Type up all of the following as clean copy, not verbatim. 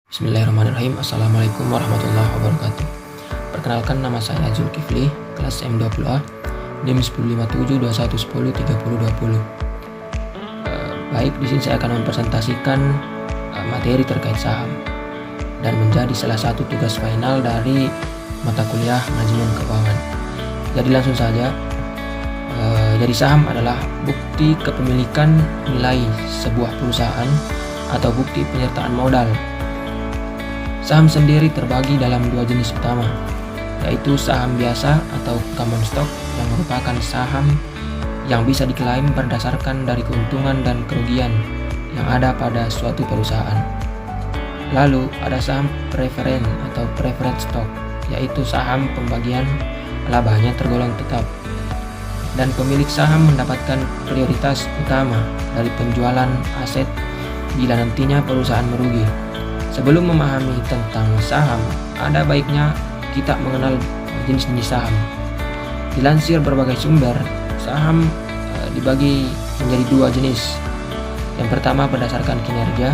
Bismillahirrahmanirrahim. Assalamualaikum warahmatullahi wabarakatuh. Perkenalkan, nama saya Zulkifli, kelas M20A, NIM 15721103020. Baik, di sini saya akan mempresentasikan materi terkait saham dan menjadi salah satu tugas final dari mata kuliah manajemen keuangan. Jadi langsung saja. Jadi saham adalah bukti kepemilikan nilai sebuah perusahaan atau bukti penyertaan modal. Saham sendiri terbagi dalam dua jenis utama, yaitu saham biasa atau common stock yang merupakan saham yang bisa diklaim berdasarkan dari keuntungan dan kerugian yang ada pada suatu perusahaan. Lalu ada saham preferen atau preferred stock, yaitu saham pembagian labanya tergolong tetap, dan pemilik saham mendapatkan prioritas utama dari penjualan aset bila nantinya perusahaan merugi. Sebelum memahami tentang saham, ada baiknya kita mengenal jenis-jenis saham. Dilansir berbagai sumber, saham dibagi menjadi dua jenis. Yang pertama berdasarkan kinerja.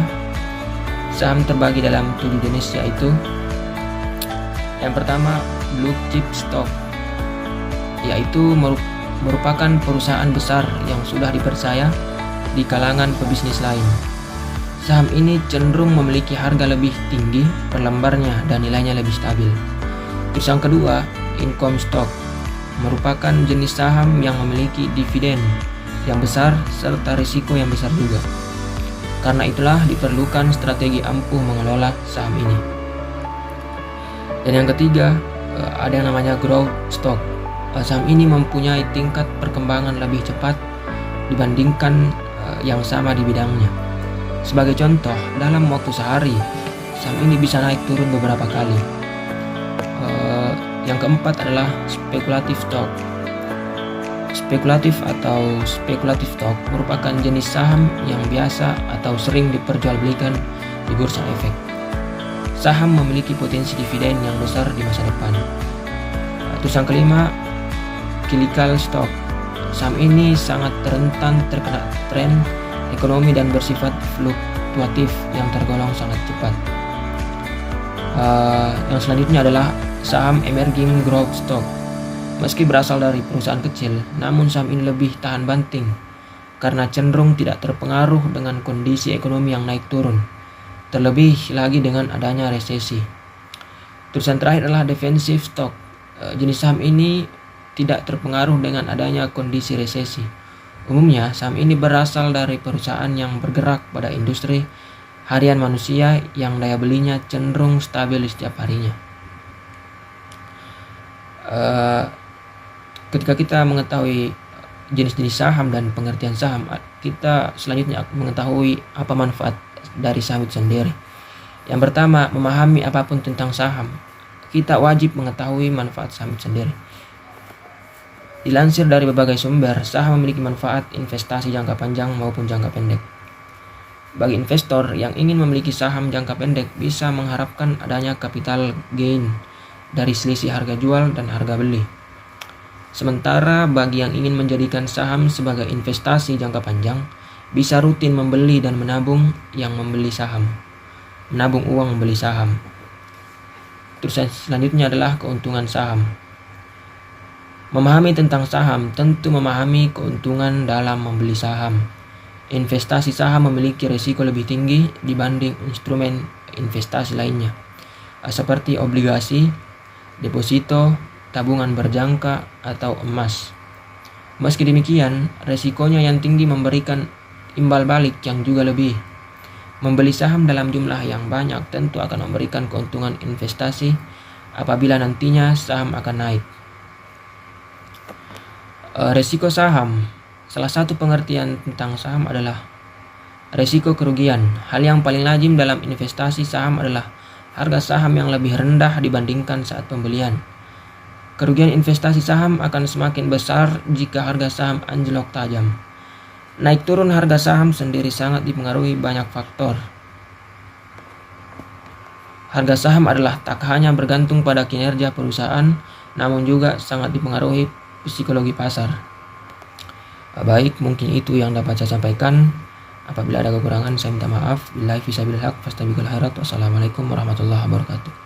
Saham terbagi dalam 7 jenis, yaitu yang pertama blue chip stock, yaitu merupakan perusahaan besar yang sudah dipercaya di kalangan pebisnis lain. Saham ini cenderung memiliki harga lebih tinggi per lembarnya dan nilainya lebih stabil. Terus yang kedua, income stock, merupakan jenis saham yang memiliki dividen yang besar serta risiko yang besar juga. Karena itulah diperlukan strategi ampuh mengelola saham ini. Dan yang ketiga, ada yang namanya growth stock. Saham ini mempunyai tingkat perkembangan lebih cepat dibandingkan yang sama di bidangnya. Sebagai contoh, dalam waktu sehari, saham ini bisa naik turun beberapa kali. Yang keempat adalah spekulatif stock. Spekulatif stock merupakan jenis saham yang biasa atau sering diperjualbelikan di bursa efek. Saham memiliki potensi dividen yang besar di masa depan. Terus yang kelima, cyclical stock. Saham ini sangat rentan terkena tren ekonomi dan bersifat fluktuatif yang tergolong sangat cepat. Yang selanjutnya adalah saham emerging growth stock. Meski berasal dari perusahaan kecil, namun saham ini lebih tahan banting karena cenderung tidak terpengaruh dengan kondisi ekonomi yang naik turun, terlebih lagi dengan adanya resesi. Terus yang terakhir adalah defensive stock. Jenis saham ini tidak terpengaruh dengan adanya kondisi resesi. Umumnya, saham ini berasal dari perusahaan yang bergerak pada industri harian manusia yang daya belinya cenderung stabil di setiap harinya. Ketika kita mengetahui jenis-jenis saham dan pengertian saham, kita selanjutnya mengetahui apa manfaat dari saham itu sendiri. Yang pertama, memahami apapun tentang saham. Kita wajib mengetahui manfaat saham itu sendiri. Dilansir dari berbagai sumber, saham memiliki manfaat investasi jangka panjang maupun jangka pendek. Bagi investor yang ingin memiliki saham jangka pendek bisa mengharapkan adanya capital gain dari selisih harga jual dan harga beli. Sementara bagi yang ingin menjadikan saham sebagai investasi jangka panjang, bisa rutin membeli dan menabung menabung uang membeli saham. Terus selanjutnya adalah keuntungan saham. Memahami tentang saham tentu memahami keuntungan dalam membeli saham. Investasi saham memiliki risiko lebih tinggi dibanding instrumen investasi lainnya, seperti obligasi, deposito, tabungan berjangka, atau emas. Meski demikian, risikonya yang tinggi memberikan imbal balik yang juga lebih. Membeli saham dalam jumlah yang banyak tentu akan memberikan keuntungan investasi apabila nantinya saham akan naik. Resiko saham. Salah satu pengertian tentang saham adalah resiko kerugian. Hal yang paling lazim dalam investasi saham adalah harga saham yang lebih rendah dibandingkan saat pembelian. Kerugian investasi saham akan semakin besar jika harga saham anjlok tajam. Naik turun harga saham sendiri sangat dipengaruhi banyak faktor. Harga saham adalah tak hanya bergantung pada kinerja perusahaan, namun juga sangat dipengaruhi psikologi pasar. Baik, mungkin itu yang dapat saya sampaikan. Apabila ada kekurangan saya minta maaf. Billahi fisabilillah haq fastabiqul khairat. Wassalamualaikum warahmatullahi wabarakatuh.